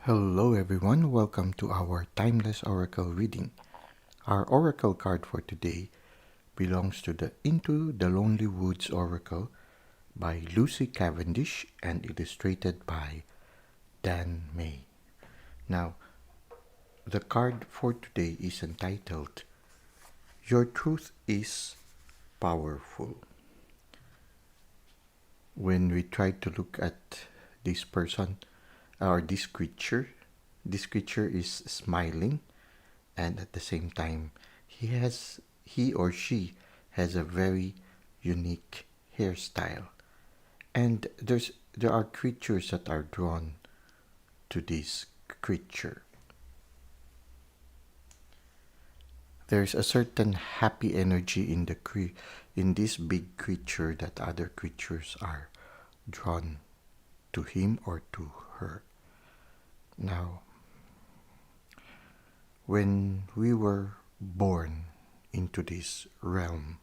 Hello everyone, welcome to our Timeless Oracle reading. Our oracle card for today belongs to the Into the Lonely Woods Oracle by Lucy Cavendish and illustrated by Dan May. Now, the card for today is entitled Your Truth is Powerful. When we try to look at this person or this creature is smiling, and at the same time he or she has a very unique hairstyle, and there are creatures that are drawn to this creature. There's a certain happy energy in in this big creature that other creatures are drawn to him or to her. Now, when we were born into this realm,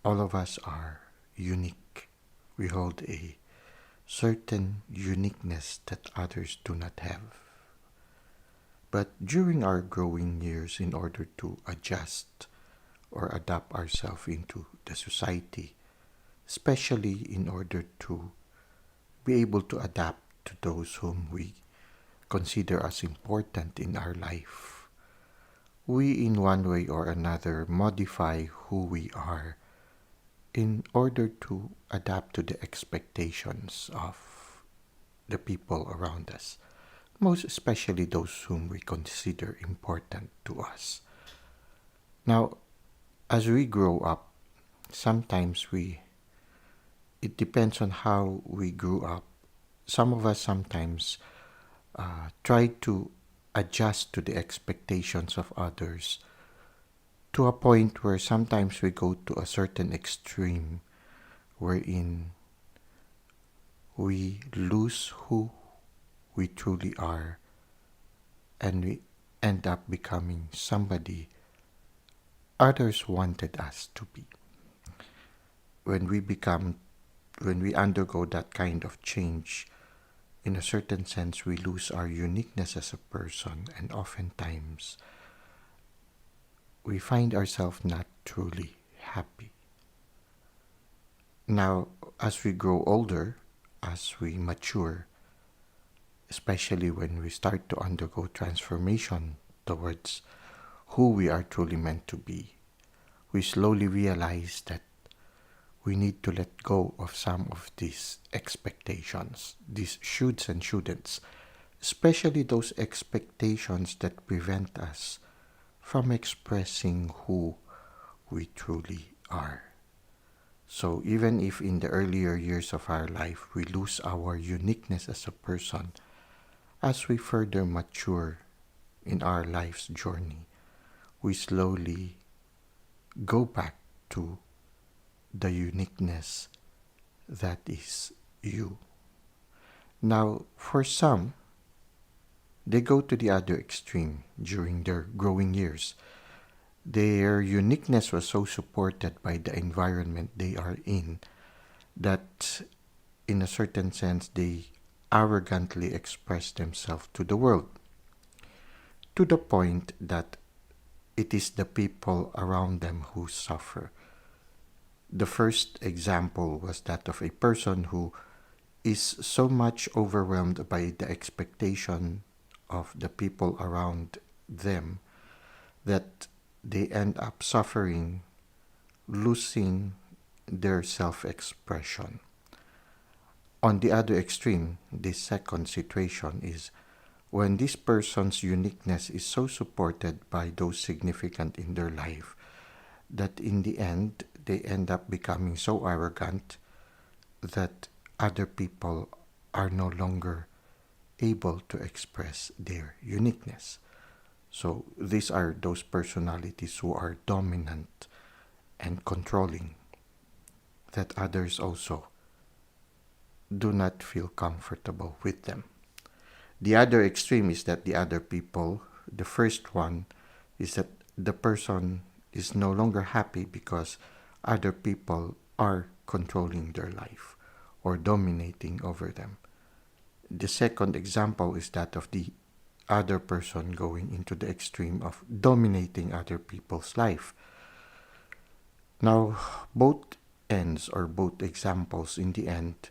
all of us are unique. We hold a certain uniqueness that others do not have. But during our growing years, in order to adjust or adapt ourselves into the society, especially in order to be able to adapt to those whom we consider as important in our life, we in one way or another modify who we are in order to adapt to the expectations of the people around us, most especially those whom we consider important to us. Now, as we grow up, it depends on how we grew up. Some of us sometimes try to adjust to the expectations of others to a point where sometimes we go to a certain extreme wherein we lose who we truly are and we end up becoming somebody others wanted us to be. When we undergo that kind of change, in a certain sense, we lose our uniqueness as a person, and oftentimes we find ourselves not truly happy. Now, as we grow older, as we mature, especially when we start to undergo transformation towards who we are truly meant to be, we slowly realize that we need to let go of some of these expectations, these shoulds and shouldn'ts, especially those expectations that prevent us from expressing who we truly are. So even if in the earlier years of our life we lose our uniqueness as a person, as we further mature in our life's journey, we slowly go back to the uniqueness that is you. Now, for some, they go to the other extreme during their growing years. Their uniqueness was so supported by the environment they are in that, in a certain sense, they arrogantly express themselves to the world, to the point that it is the people around them who suffer. The first example was that of a person who is so much overwhelmed by the expectation of the people around them that they end up suffering, losing their self-expression. On the other extreme, this second situation is when this person's uniqueness is so supported by those significant in their life that in the end they end up becoming so arrogant that other people are no longer able to express their uniqueness. So these are those personalities who are dominant and controlling, that others also do not feel comfortable with them. The other extreme is that the first one is that the person is no longer happy because other people are controlling their life or dominating over them. The second example is that of the other person going into the extreme of dominating other people's life. Now, both ends or both examples in the end,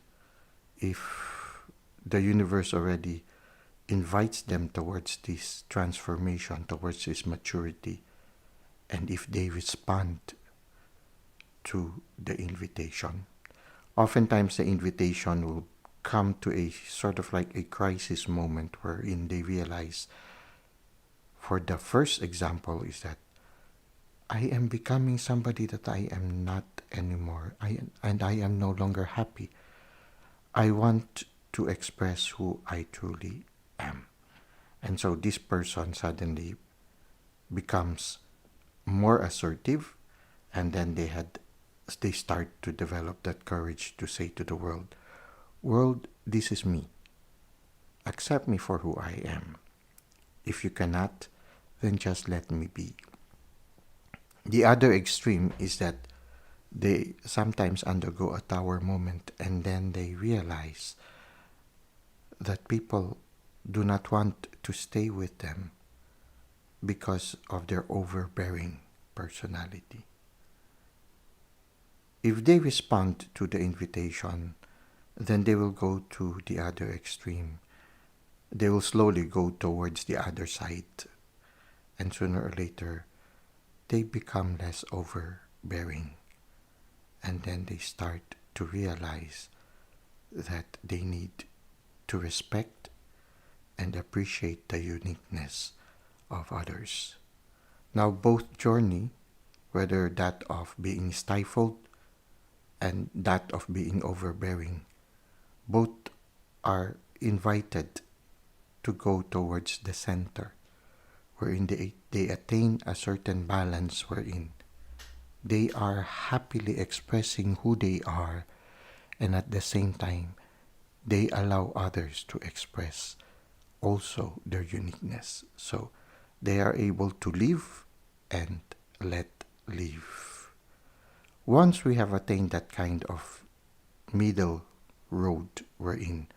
if the universe already invites them towards this transformation, towards this maturity, and if they respond to the invitation, oftentimes the invitation will come to a sort of like a crisis moment wherein they realize, for the first example, is that I am becoming somebody that I am not anymore, and I am no longer happy. I want to express who I truly am. And so this person suddenly becomes more assertive, and then they start to develop that courage to say to the world, this is me. Accept me for who I am. If you cannot, then just let me be. The other extreme is that they sometimes undergo a tower moment, and then they realize that people do not want to stay with them because of their overbearing personality. If they respond to the invitation, then they will go to the other extreme. They will slowly go towards the other side, and sooner or later, they become less overbearing. And then they start to realize that they need to respect and appreciate the uniqueness of others. Now, both journey, whether that of being stifled and that of being overbearing, both are invited to go towards the center, wherein they attain a certain balance, wherein they are happily expressing who they are, and at the same time, they allow others to express also their uniqueness. So they are able to live and let live. Once we have attained that kind of middle road wherein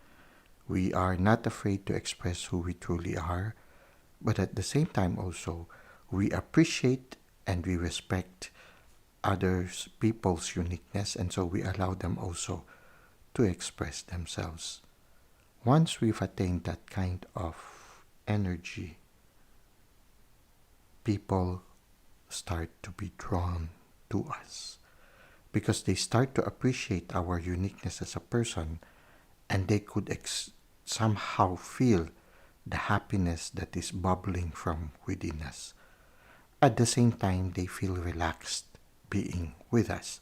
we are not afraid to express who we truly are, but at the same time also we appreciate and we respect others people's uniqueness, and so we allow them also to express themselves. Once we've attained that kind of energy, people start to be drawn to us because they start to appreciate our uniqueness as a person, and they could somehow feel the happiness that is bubbling from within us. At the same time, they feel relaxed being with us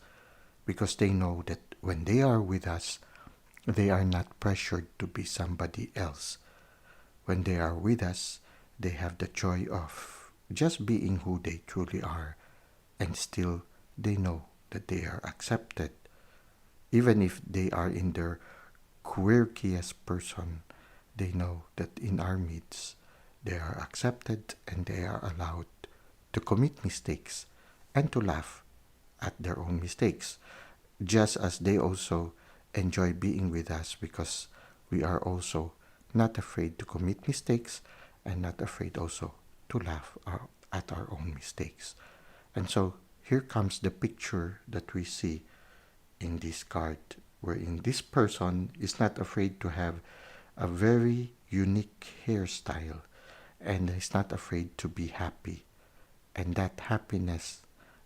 because they know that when they are with us, they are not pressured to be somebody else. When they are with us, they have the joy of just being who they truly are, and still they know that they are accepted. Even if they are in their quirkiest person, they know that in our midst, they are accepted and they are allowed to commit mistakes and to laugh at their own mistakes, just as they also enjoy being with us because we are also not afraid to commit mistakes and not afraid also to laugh at our own mistakes. And so here comes the picture that we see in this card, wherein this person is not afraid to have a very unique hairstyle and is not afraid to be happy. And that happiness,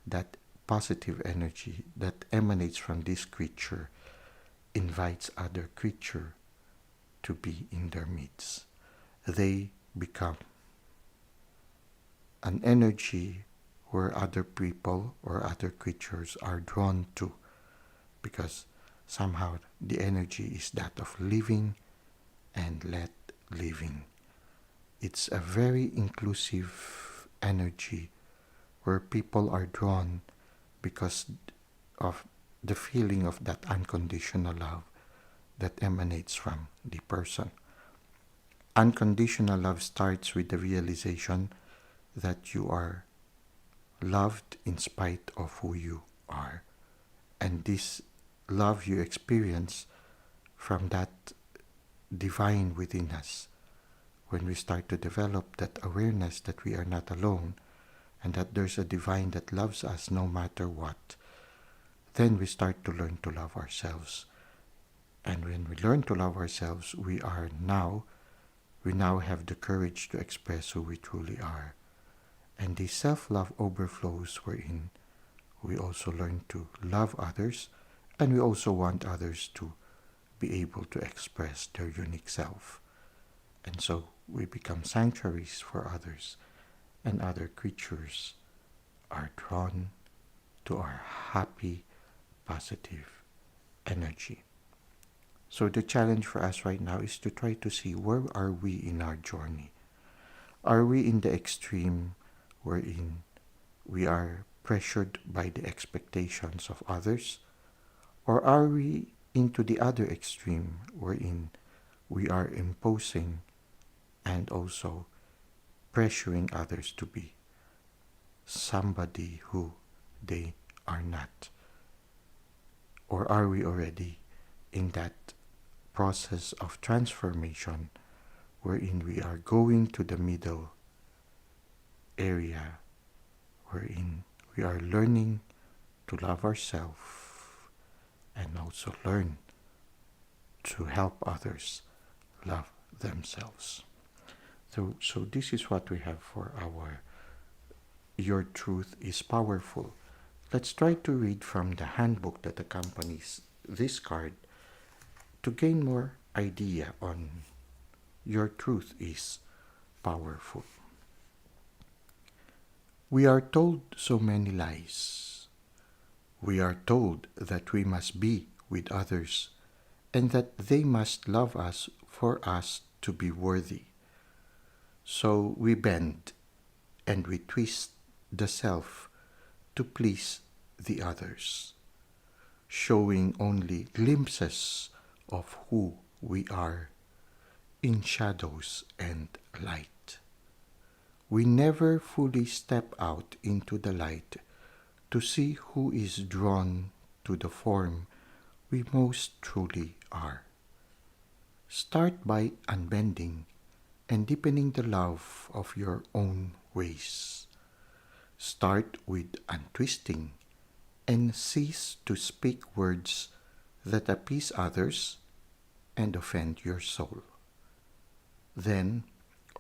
that positive energy that emanates from this creature invites other creature to be in their midst. They become an energy where other people or other creatures are drawn to, because somehow the energy is that of living and let living. It's a very inclusive energy where people are drawn because of the feeling of that unconditional love that emanates from the person. Unconditional love starts with the realization that you are loved in spite of who you are. And this love you experience from that divine within us, when we start to develop that awareness that we are not alone and that there's a divine that loves us no matter what, then we start to learn to love ourselves. And when we learn to love ourselves, we now have the courage to express who we truly are. And the self-love overflows wherein we also learn to love others, and we also want others to be able to express their unique self. And so we become sanctuaries for others, and other creatures are drawn to our happy, positive energy. So the challenge for us right now is to try to see where are we in our journey. Are we in the extreme wherein we are pressured by the expectations of others? Or are we into the other extreme wherein we are imposing and also pressuring others to be somebody who they are not? Or are we already in that process of transformation wherein we are going to the middle area, wherein we are learning to love ourselves and also learn to help others love themselves. So this is what we have for our Your Truth is Powerful. Let's try to read from the handbook that accompanies this card to gain more idea on Your Truth is Powerful. We are told so many lies. We are told that we must be with others and that they must love us for us to be worthy. So we bend and we twist the self to please the others, showing only glimpses of who we are in shadows and light. We never fully step out into the light to see who is drawn to the form we most truly are. Start by unbending and deepening the love of your own ways. Start with untwisting and cease to speak words that appease others and offend your soul. Then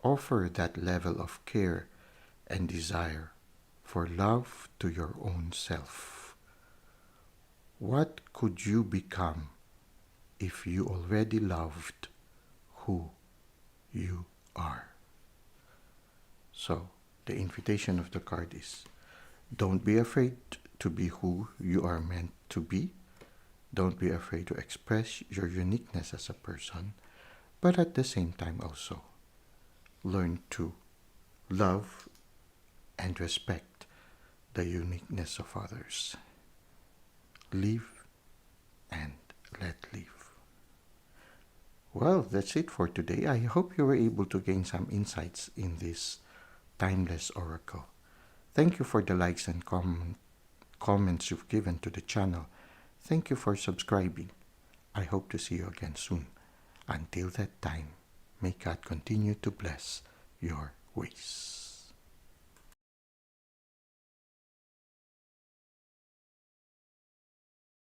offer that level of care and desire for love to your own self. What could you become if you already loved who you are? So, the invitation of the card is, don't be afraid to be who you are meant to be. Don't be afraid to express your uniqueness as a person, but at the same time also learn to love and respect the uniqueness of others. Live and let live. Well, that's it for today. I hope you were able to gain some insights in this timeless oracle. Thank you for the likes and comments you've given to the channel. Thank you for subscribing. I hope to see you again soon. Until that time, may God continue to bless your ways.